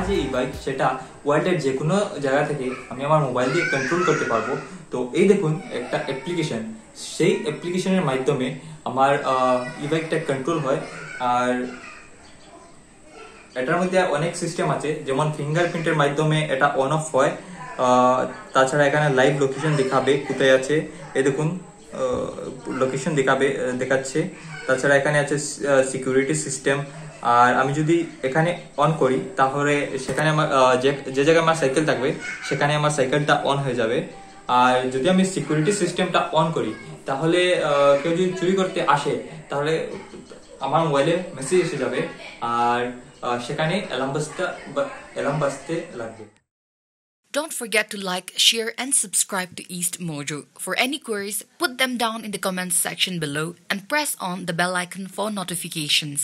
যে ই বাইক সেটা ওয়ার্ল্ডের যে কোনো জায়গা থেকে আমি আমার মোবাইল দিয়ে কন্ট্রোল করতে পারবো। তো এই দেখুন একটা অ্যাপ্লিকেশন, সেই অ্যাপ্লিকেশনের মাধ্যমে আমার ই বাইকটা কন্ট্রোল হয়। আর এটার মধ্যে অনেক সিস্টেম আছে, যেমন ফিঙ্গারপ্রিন্টের মাধ্যমে এটা অন অফ হয়। তাছাড়া এখানে লাইভ লোকেশন দেখাবে কোথায় আছে, এই দেখুন লোকেশন দেখাচ্ছে। তাছাড়া এখানে আছে সিকিউরিটি সিস্টেম। আর আমি যদি এখানে অন করি তাহলে সেখানে আমার যে জায়গায় আমার সাইকেল থাকবে সেখানে আমার সাইকেলটা অন হয়ে যাবে। আর যদি আমি সিকিউরিটি সিস্টেমটা অন করি তাহলে কেউ যদি চুরি করতে আসে তাহলে আমার মোবাইলে মেসেজ এসে যাবে, আর সেখানে অ্যালার্ম বাজতে লাগবে। Don't forget to like, share and subscribe to East Mojo. For any queries, put them down in the comments section below and press on the bell icon for notifications.